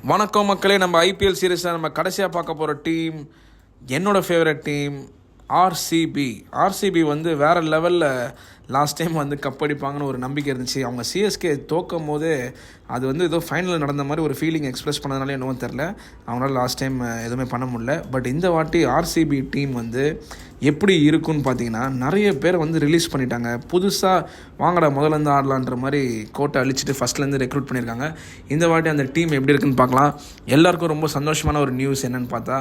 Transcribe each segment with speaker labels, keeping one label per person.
Speaker 1: வணக்கம் மக்களே. நம்ம ஐபிஎல் சீரீஸில் நம்ம கடைசியாக பார்க்க போகிற டீம் என்னோடய ஃபேவரட் டீம் ஆர்சிபி வந்து வேறு லெவலில் லாஸ்ட் டைம் வந்து கப் அடிப்பாங்கன்னு ஒரு நம்பிக்கை இருந்துச்சு. அவங்க சிஎஸ்கே தோக்கும் போதே அது வந்து ஏதோ ஃபைனலில் நடந்த மாதிரி ஒரு ஃபீலிங் எக்ஸ்பிரஸ் பண்ணதுனால என்னவோ தெரில, அவங்களால லாஸ்ட் டைம் எதுவுமே பண்ண முடியல. பட் இந்த வாட்டி ஆர்சிபி டீம் வந்து எப்படி இருக்குன்னு பார்த்தீங்கன்னா, நிறைய பேர் வந்து ரிலீஸ் பண்ணிட்டாங்க. புதுசாக வாங்கடா முதலேருந்து ஆடலான்ற மாதிரி கோட்டை அழிச்சிட்டு ஃபஸ்ட்லேருந்து ரெக்ரூட் பண்ணியிருக்காங்க. இந்த வாட்டி அந்த டீம் எப்படி இருக்குன்னு பார்க்கலாம். எல்லாருக்கும் ரொம்ப சந்தோஷமான ஒரு நியூஸ் என்னென்னு பார்த்தா,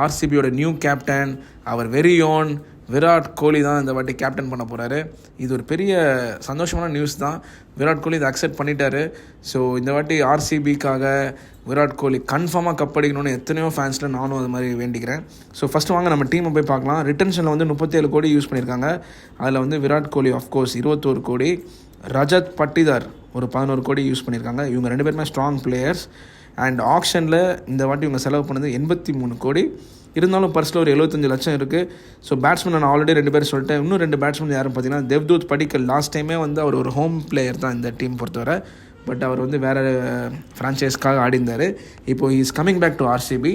Speaker 1: ஆர்சிபியோட நியூ கேப்டன் அவர் வெரி ஓன் விராட் கோலி தான் இந்த வாட்டி கேப்டன் பண்ண போகிறாரு. இது ஒரு பெரிய சந்தோஷமான நியூஸ் தான். விராட் கோலி இதை அக்செப்ட் பண்ணிட்டாரு. ஸோ இந்த வாட்டி ஆர்சிபிக்காக விராட் கோலி கன்ஃபார்மாக கப் அடிக்கணும்னு எத்தனையோ ஃபேன்ஸில் நானும் அது மாதிரி வேண்டிக்கிறேன். ஸோ ஃபஸ்ட்டு வாங்க நம்ம டீமை போய் பார்க்கலாம். ரிட்டன்ஷனில் வந்து 37 கோடி யூஸ் பண்ணியிருக்காங்க. அதில் வந்து விராட் கோலி ஆஃப்கோர்ஸ் 21 கோடி, ரஜத் பட்டிதார் ஒரு 11 கோடி யூஸ் பண்ணியிருக்காங்க. இவங்க 2 பேருமே ஸ்ட்ராங் பிளேயர்ஸ். அண்ட் ஆக்ஷனில் இந்த வாட்டி இவங்க செலவு பண்ணது 83 கோடி. இருந்தாலும் பர்ஸில் ஒரு 75 லட்சம் இருக்குது. ஸோ பேட்ஸ்மேன் நான் ஆல்ரெடி 2 பேர் சொல்லிட்டேன். இன்னும் 2 பேட்ஸ்மேன் யாரும் பார்த்தீங்கன்னா, தேவ்தூத் படிக்கல். லாஸ்ட் டைமே வந்து அவர் ஒரு ஹோம் பிளேயர் தான் இந்த டீம் பொறுத்தவரை. பட் அவர் வந்து வேறு ஃப்ரான்ச்சைஸ்க்காக ஆடிந்தார். இப்போது is coming back to RCB.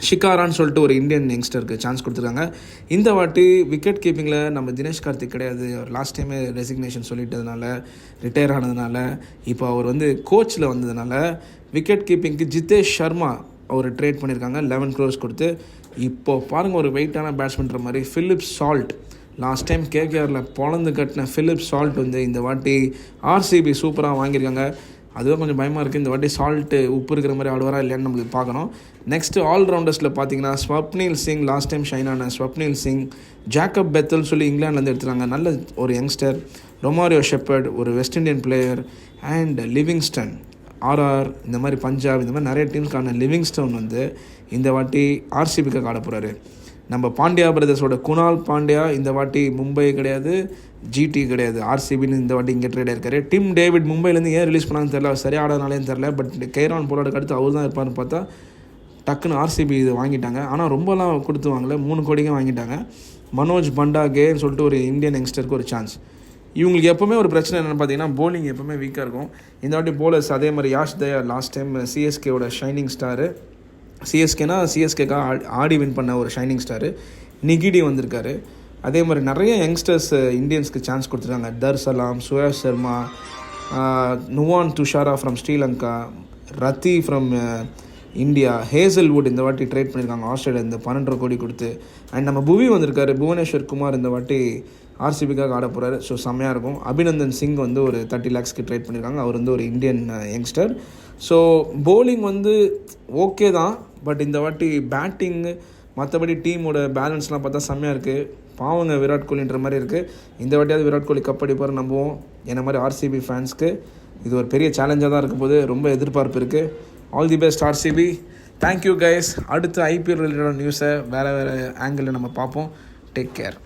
Speaker 1: ஷிகாரான்னு சொல்லிட்டு ஒரு இந்தியன் யங்ஸ்டருக்கு சான்ஸ் கொடுத்துருக்காங்க. இந்த வாட்டி விக்கெட் கீப்பிங்கில் நம்ம தினேஷ் கார்த்திக் கிடையாது. அவர் லாஸ்ட் டைமே ரெசிக்னேஷன் சொல்லிட்டதுனால, ரிட்டையர் ஆனதுனால, இப்போ அவர் வந்து கோச்சில் வந்ததுனால விக்கெட் கீப்பிங்க்கு ஜிதேஷ் சர்மா ஒரு ட்ரேட் பண்ணியிருக்காங்க 11 crores கொடுத்து. இப்போது பாருங்கள், ஒரு வெயிட்டான பேட்ஸ்மன்ற மாதிரி ஃபிலிப் சால்ட். லாஸ்ட் டைம் கேகேஆரில் பொழந்து கட்டின ஃபிலிப் சால்ட் வந்து இந்த வாட்டி ஆர்சிபி சூப்பராக வாங்கியிருக்காங்க. அதுவும் கொஞ்சம் பயமாக இருக்குது. இந்த வாட்டி சால்ட்டு உப்பு இருக்கிற மாதிரி ஆடுவாரா இல்லையான்னு நம்மளுக்கு பார்க்கணும். நெக்ஸ்ட்டு ஆல்ரவுண்டர்ஸில் பார்த்தீங்கன்னா, ஸ்வப்னில் சிங் லாஸ்ட் டைம் ஷைனான ஸ்வப்னில் சிங், ஜாக்கப் பெத்தல் சொல்லி இங்கிலாந்துலேருந்து எடுத்துகிறாங்க. நல்ல ஒரு யங்ஸ்டர். ரொமாரியோ ஷெப்பர்ட் ஒரு West Indian player. And Livingstone RR, இந்த மாதிரி பஞ்சாப், இந்த மாதிரி நிறைய டீம்ஸ்க்கான லிவிங்ஸ்டோன் வந்து இந்த வாட்டி ஆர்சிபிக்காக ஆட போகிறாரு. நம்ம பாண்டியா பிரதர்ஸோட குணால் பாண்டியா இந்த வாட்டி மும்பை கிடையாது, ஜிடி கிடையாது, ஆர்சிபின்னு இந்த வாட்டி இங்கே ட்ரேட் ஆயிருக்காரு. டிம் டேவிட் மும்பைலேருந்து ஏன் ரிலீஸ் பண்ணாங்கன்னு தெரில, சரியாக ஆடாதனாலேயும் தெரில. பட் கெய்ரான் போலாடுக்கு அடுத்து அவர் தான் இருப்பார்னு பார்த்தா டக்குன்னு ஆர்சிபி இது வாங்கிட்டாங்க. ஆனால் ரொம்பலாம் கொடுத்து வாங்கல, 3 கோடிக்கு வாங்கிட்டாங்க. மனோஜ் பண்டாகேன்னு சொல்லிட்டு ஒரு இந்தியன் யங்ஸ்டருக்கு ஒரு சான்ஸ். இவங்களுக்கு எப்போவுமே ஒரு பிரச்சனை என்னென்னு பார்த்தீங்கன்னா, போலிங் எப்போவுமே வீக்காக இருக்கும். இந்த வாட்டி போலர்ஸ் அதே மாதிரி யாஷ் தயார் லாஸ்ட் டைம் சிஎஸ்கேவோட ஷைனிங் ஸ்டாரு, சிஎஸ்கேக்காக ஆடி வின் பண்ண ஒரு ஷைனிங் ஸ்டாரு நிகிடி வந்திருக்காரு. அதே மாதிரி நிறைய யங்ஸ்டர்ஸ் இந்தியன்ஸ்க்கு சான்ஸ் கொடுத்துருக்காங்க. Dar Salam, Suyash Sharma, Nuwan Thushara from Sri Lanka, Rathi from India, Hazlewood இந்த வாட்டி ட்ரேட் பண்ணியிருக்காங்க ஆஸ்திரேலியா 12 கோடி கொடுத்து. அண்ட் நம்ம புவி வந்திருக்காரு, புவனேஸ்வர் குமார் இந்த வாட்டி ஆர்சிபிக்காக ஆட போகிறாரு. ஸோ செம்மையாக இருக்கும். அபிநந்தன் சிங் வந்து ஒரு 30 lakhsக்கு ட்ரேட் பண்ணியிருக்காங்க. அவர் வந்து ஒரு இந்தியன் யங்ஸ்டர். ஸோ போலிங் வந்து ஓகே தான். பட் இந்த வாட்டி பேட்டிங்கு மற்றபடி டீமோட பேலன்ஸ்லாம் பார்த்தா செம்மையாக இருக்குது. பாவங்க விராட் கோலின்ற மாதிரி இருக்குது. இந்த வாட்டியாவது விராட் கோலி கப் அடிப்பார் நம்புவோம். என்ன மாதிரி ஆர்சிபி ஃபேன்ஸ்க்கு இது ஒரு பெரிய சேலஞ்சாக தான் இருக்கும் போது ரொம்ப எதிர்பார்ப்பு இருக்குது. All the best RCB. Thank you guys. அடுத்த ஐபிஎல் ரிலேட்டட் நியூஸை வேறு ஆங்கிளில் நம்ம பார்ப்போம். Take care.